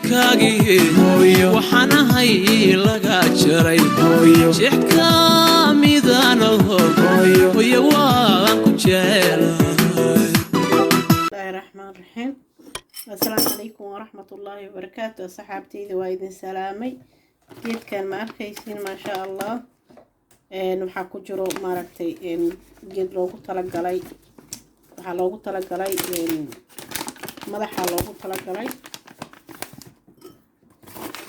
جدكاجي وحنا هاي لقى شري شحكا ميدانه ويوان كجيل. بسم الله الرحمن الرحيم. السلام عليكم ورحمة الله وبركاته. صحابتي وايدين سلامي. جيد كان ما أركيسين ما شاء الله. waxaa ku jiro maaragtay geed loogu talagalay waxa loogu talagalay madaxa loogu talagalay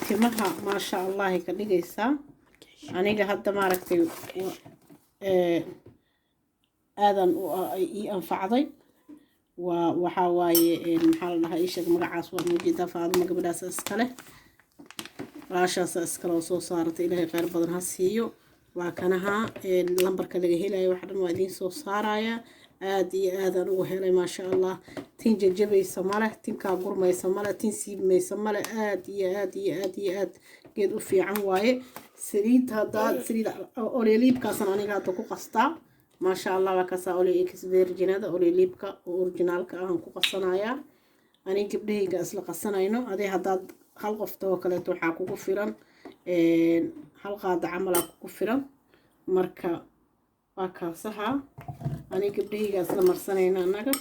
timaha ma sha Allah ka dhigaysa aniga hadda maaragtay aadan ii anfacday waxa waaye maxaa la dhahaa isha magacaas waa muujida faaduma gabadhaas iskale raashaas iskale soo saartay ilaahay khayr badan ha siiyo وكانها لمبركة اللي هلا واحد موادين صو صارايا آدي آذان وهلا ما شاء الله تنجي جبي سمالة تنكا قرمة سمالة تنسيب ما سمالة آد قد في عنواي سريد هذا سريد أوليليب كاسن أنا قاعد تكو قسطا ما شاء الله وكاسا أولي إكس فيرجين هذا أوليليب كا أورجينال كا هم كو قصنايا أنا كبده كأصل قصناينو هذا هذا خلق فتوى كله تحاكو كفيران حلقة عملها كفرة مركا وكاسها أنا كبدي أصلا مرسنينا نجا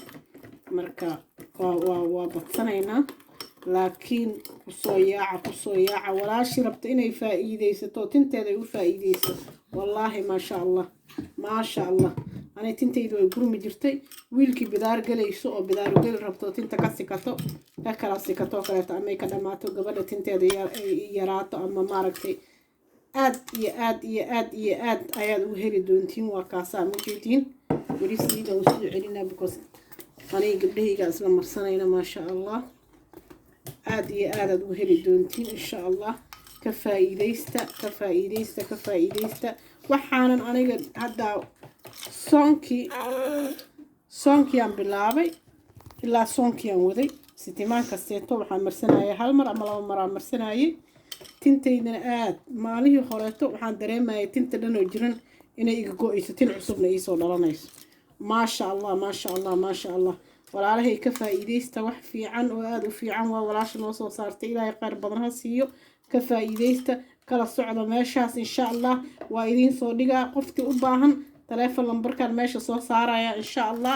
مركا وبتصنينا لكن قصياعة ولا شربت إني فائدة ستو تنتهي فائدة والله ما شاء الله ما شاء الله أنا تنتهي ويقولوا مجرتي ويلكي بدار قلي سوء بدار قلي ربطو تنتكسي كتو كاسي كتو كريت أمي كدماتو قبل تنتهي يراتو أما ماركتي آد أياد وهري دونتين وكاسا موجودين وريسيدا وسود علينا بكوس أنا قبله جالس مرسنينا ما شاء الله آد وهري دونتين إن شاء الله كفايديستا وحانا أنا قد هدا صونكي عم بلعبي إلا صونكي عم وذي ستمان كستيتو وحنا مرسنايا هالمرة مرة مرسنايا تنتينا آد ماليه خلاته وحن درين ما يتنتنا نجرن إنه يجوئيس تين عصبنا يسول الله نيس ما شاء الله ما شاء الله ما شاء الله ولا عليه كفايديس توح في عن وآد وفي عن ولاش نوصل صارت إلى يقرب بدنها سيو كفايديس كلا الصعدة ماشاس إن شاء الله وايدين صديقة قفتي أباهن تلافل لمبركة ماشي صو صاريا إن شاء الله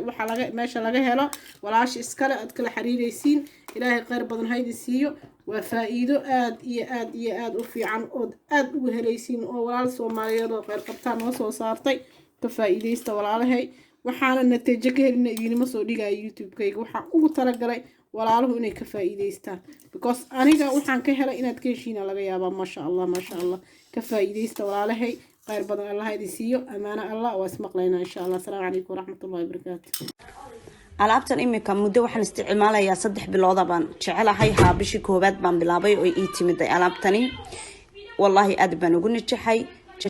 وحلاقة ماشي لقاها لا ولاش إسكالة أدكل حريريسين إلهي قرب بدن هايدي سيو وفائدو آد وفي عن آد وهليسين ووال سوماليات وغير قبطان وصو صارتي كفائديستا walaalhay waxaana natiijo ka helina idinima soo dhigaa YouTube-kayga waxaan ugu talagalay walaaluhu inay ka faa'iideystaan because aniga waxaan ka helay inaad ka heshiina laga yaabaa ma sha Allah ka faa'iideysta walaalhay khayr badan Allah idin siiyo amaana Allah waa ismaqlaynaa insha Allah assalaamu calaykum waraxmatullaahi wabarakaatuh alaabtan imika muddo waxaan isticmaalayaa 3 bilood baan jecelahay bishii koobaad baan bilaabay oo ii timid alaabtani wallahi aad baan ugu najaxay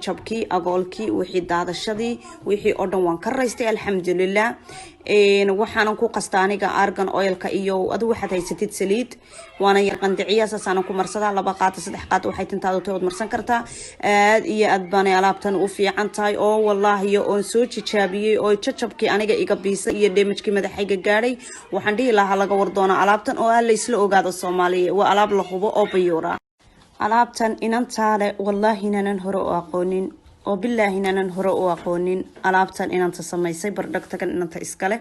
jabkii agoolkii wixii daadashadii wixii oo dhan waan ka raystay alxamdulillah waxaan ku qastaaniga argan oilka iyo adu waxaad haysatid saliid waana yar qandiciyaas aan ku marsadaa 2 qaad 3 qaad waxay tintaadu tood marsan kartaa aad iyo aad baan alaabtan u fiican tahay oo wallahi oo soo jijaabiyay oo jabkii aniga iga biisay iyo damage-kii madaxayga gaaray waxaan dhihi lahaa laga war doona alaabtan oo la isla ogaado Soomaaliya waa alaab la hubo oo bayura alaabtan inantaale wallahi inanan hore u aqoonin oo billahi inanan hore u aqoonin alaabtan inanta samaysay bardhagtagan inanta iskale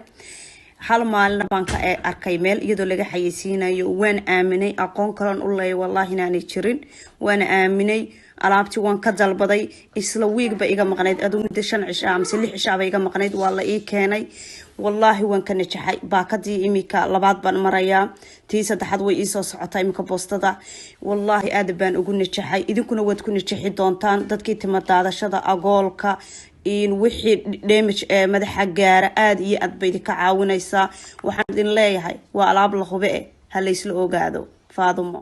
hal maalin baan ka arkay meel iyadoo laga xayeysiinayo waan aaminay aqoon kalan u leeyahay wallahi inaanay jirin waan aaminay alaabtii waan ka dalbaday isla weekba iga maqnayd adu muddo 5 cisho ama 6 cisho ba iga maqnayd waa la ii keenay wallahi waan ka najaxay baakadii imika labaad baan maraya tii saddexaad way ii soo socotay imika boostada wallahi aad baan ugu najaxay idinkuna waad ku najaxi doontaan dadkii timadaadashada agoolka in wixii damage madaxa gaara aad iyo aad bay ka caawinaysaa waxaan idin leeyahay waa alaab la hube ha la isla ogaado faadumo